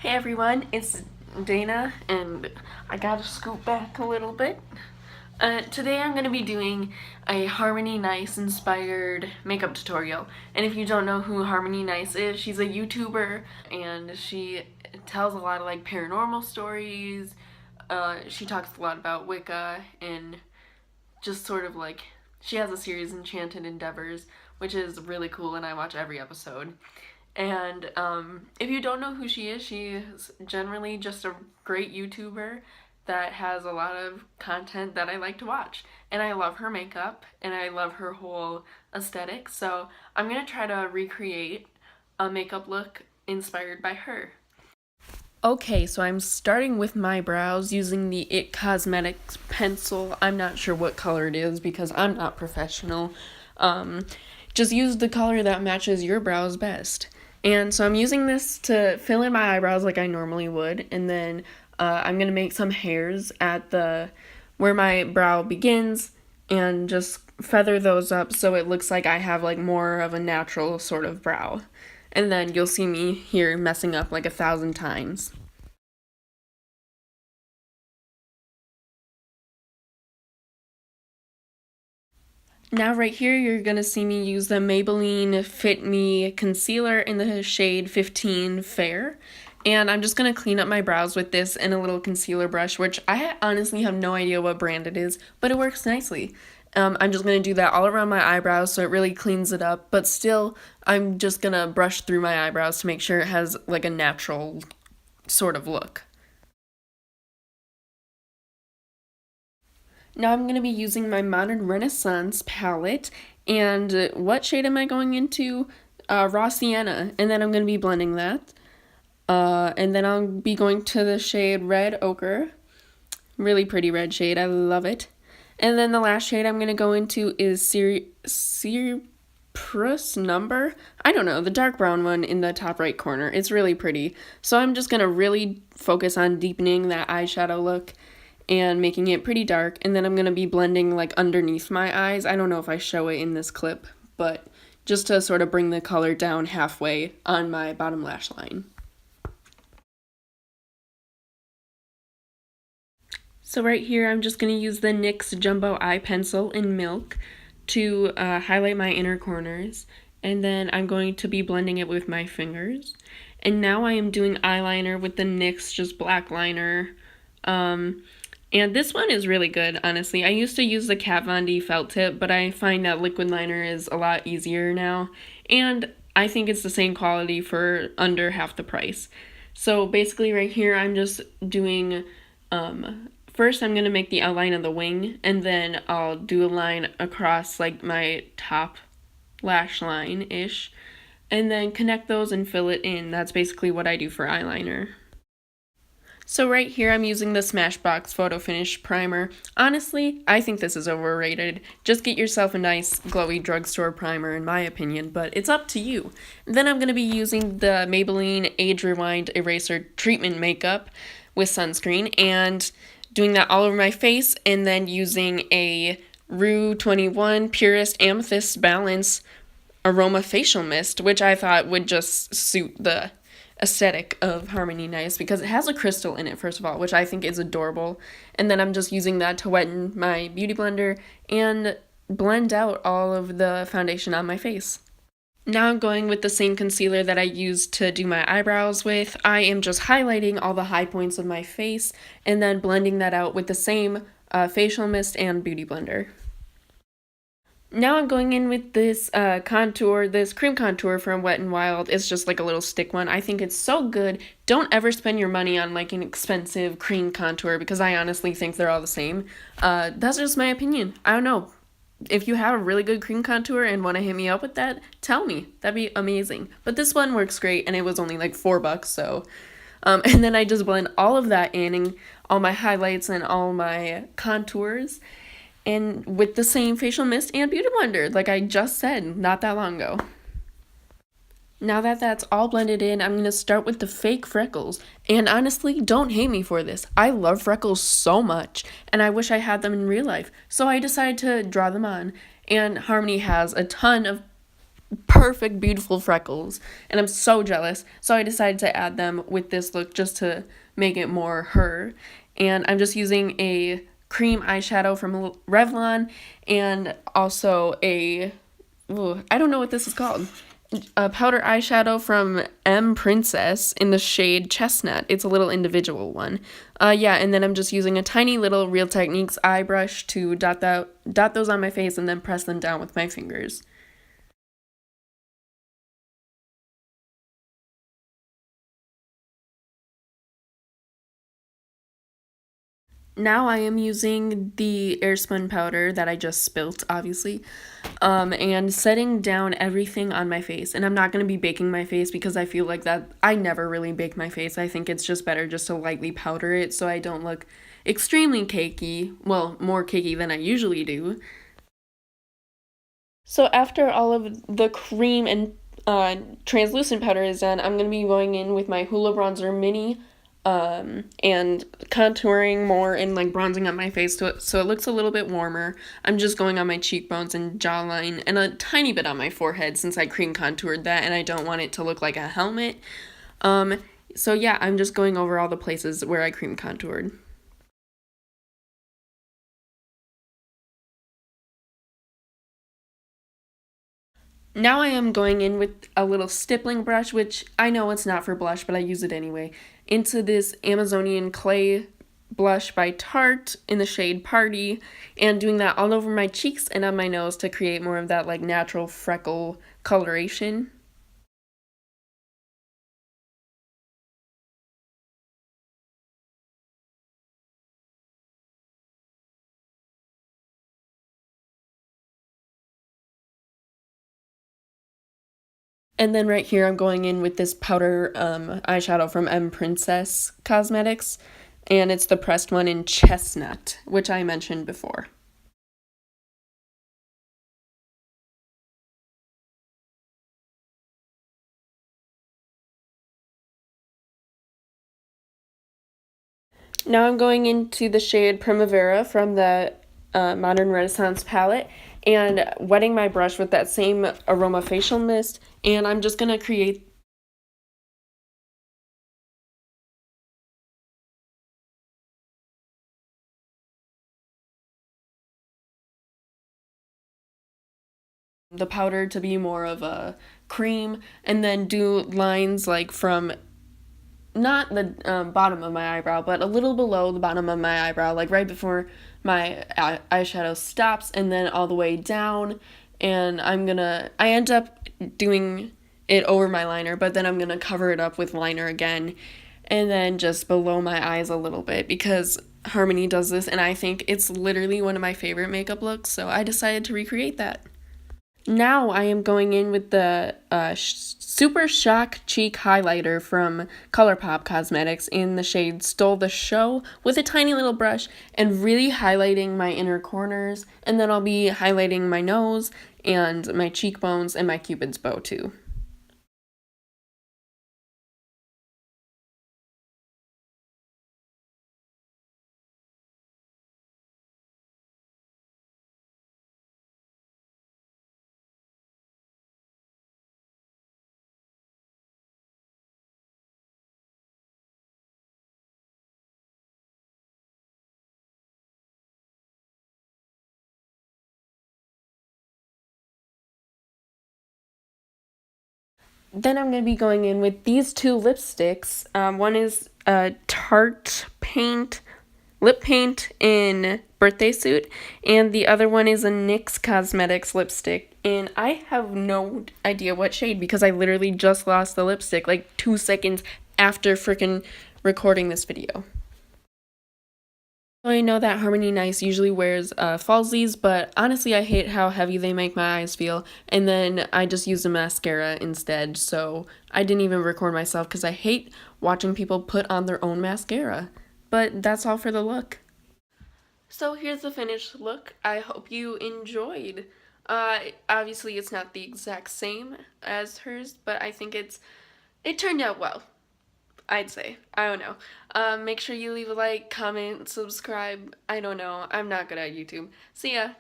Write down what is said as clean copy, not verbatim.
Hey everyone, it's Dana, and I gotta scoot back a little bit. Today I'm going to be doing a Harmony Nice inspired makeup tutorial. And if you don't know who Harmony Nice is, she's a YouTuber and she tells a lot of like paranormal stories. She talks a lot about Wicca and just sort of like, she has a series Enchanted Endeavors, which is really cool and I watch every episode. And if you don't know who she is generally just a great YouTuber that has a lot of content that I like to watch. And I love her makeup and I love her whole aesthetic. So I'm going to try to recreate a makeup look inspired by her. Okay, so I'm starting with my brows using the IT Cosmetics pencil. I'm not sure what color it is because I'm not professional. Just use the color that matches your brows best. And so I'm using this to fill in my eyebrows like I normally would, and then I'm going to make some hairs at where my brow begins and just feather those up so it looks like I have like more of a natural sort of brow. And then you'll see me here messing up like 1,000 times. Now right here, you're going to see me use the Maybelline Fit Me Concealer in the shade 15 Fair. And I'm just going to clean up my brows with this and a little concealer brush, which I honestly have no idea what brand it is, but it works nicely. I'm just going to do that all around my eyebrows so it really cleans it up, but still, I'm just going to brush through my eyebrows to make sure it has like a natural sort of look. Now I'm going to be using my Modern Renaissance palette, and what shade am I going into? Raw Sienna, and then I'm going to be blending that. And then I'll be going to the shade Red Ochre. Really pretty red shade, I love it. And then the last shade I'm going to go into is Cypress Number? I don't know, the dark brown one in the top right corner. It's really pretty. So I'm just going to really focus on deepening that eyeshadow look and making it pretty dark, and then I'm going to be blending like underneath my eyes. I don't know if I show it in this clip, but just to sort of bring the color down halfway on my bottom lash line. So right here, I'm just going to use the NYX Jumbo Eye Pencil in Milk to highlight my inner corners, and then I'm going to be blending it with my fingers. And now I am doing eyeliner with the NYX just black liner. And this one is really good, honestly. I used to use the Kat Von D felt tip, but I find that liquid liner is a lot easier now. And I think it's the same quality for under half the price. So basically right here, I'm just doing, first I'm going to make the outline of the wing, and then I'll do a line across like my top lash line-ish, and then connect those and fill it in. That's basically what I do for eyeliner. So right here, I'm using the Smashbox Photo Finish Primer. Honestly, I think this is overrated. Just get yourself a nice glowy drugstore primer in my opinion, but it's up to you. Then I'm going to be using the Maybelline Age Rewind Eraser Treatment Makeup with sunscreen and doing that all over my face, and then using a Rue 21 Purist Amethyst Balance Aroma Facial Mist, which I thought would just suit the aesthetic of Harmony Nice because it has a crystal in it, first of all, which I think is adorable. And then I'm just using that to wet my beauty blender and blend out all of the foundation on my face. Now I'm going with the same concealer that I used to do my eyebrows with. I am just highlighting all the high points of my face and then blending that out with the same facial mist and beauty blender. Now I'm going in with this contour, this cream contour from Wet n Wild. It's just like a little stick one. I think it's so good. Don't ever spend your money on like an expensive cream contour because I honestly think they're all the same. That's just my opinion. I don't know. If you have a really good cream contour and want to hit me up with that, tell me. That'd be amazing. But this one works great and it was only like $4, so. And then I just blend all of that in and all my highlights and all my contours, and with the same facial mist and beauty blender, like I just said not that long ago. Now that that's all blended in, I'm going to start with the fake freckles. And honestly, don't hate me for this. I love freckles so much, and I wish I had them in real life. So I decided to draw them on. And Harmony has a ton of perfect, beautiful freckles, and I'm so jealous. So I decided to add them with this look just to make it more her. And I'm just using a cream eyeshadow from Revlon and also I don't know what this is called. A powder eyeshadow from M Princess in the shade Chestnut. It's a little individual one. Yeah, and then I'm just using a tiny little Real Techniques eye brush to dot those on my face and then press them down with my fingers. Now I am using the airspun powder that I just spilt, obviously, and setting down everything on my face. And I'm not going to be baking my face because I feel like that I never really bake my face. I think it's just better just to lightly powder it so I don't look extremely cakey. Well, more cakey than I usually do. So after all of the cream and translucent powder is done, I'm going to be going in with my Hoola Bronzer Mini and contouring more and like bronzing up my face so it looks a little bit warmer. I'm just going on my cheekbones and jawline and a tiny bit on my forehead since I cream contoured that and I don't want it to look like a helmet. So yeah, I'm just going over all the places where I cream contoured. Now I am going in with a little stippling brush, which I know it's not for blush, but I use it anyway, into this Amazonian clay blush by Tarte in the shade Party, and doing that all over my cheeks and on my nose to create more of that like natural freckle coloration. And then right here I'm going in with this powder eyeshadow from M Princess Cosmetics, and it's the pressed one in Chestnut, which I mentioned before. Now I'm going into the shade Primavera from the Modern Renaissance palette and wetting my brush with that same Aroma Facial Mist, and I'm just going to create the powder to be more of a cream and then do lines like from not the bottom of my eyebrow, but a little below the bottom of my eyebrow, like right before my eyeshadow stops, and then all the way down. And I end up doing it over my liner, but then I'm gonna cover it up with liner again, and then just below my eyes a little bit because Harmony does this, and I think it's literally one of my favorite makeup looks, so I decided to recreate that. Now I am going in with the Super Shock Cheek Highlighter from ColourPop Cosmetics in the shade Stole the Show with a tiny little brush and really highlighting my inner corners, and then I'll be highlighting my nose and my cheekbones and my cupid's bow too. Then I'm going to be going in with these two lipsticks. One is a Tarte Paint lip paint in Birthday Suit, and the other one is a NYX Cosmetics lipstick. And I have no idea what shade because I literally just lost the lipstick like 2 seconds after freaking recording this video. I know that Harmony Nice usually wears falsies, but honestly I hate how heavy they make my eyes feel, and then I just use a mascara instead, so I didn't even record myself because I hate watching people put on their own mascara. But that's all for the look. So here's the finished look. I hope you enjoyed. Obviously it's not the exact same as hers, but I think it turned out well. I'd say. I don't know. Make sure you leave a like, comment, subscribe. I don't know. I'm not good at YouTube. See ya.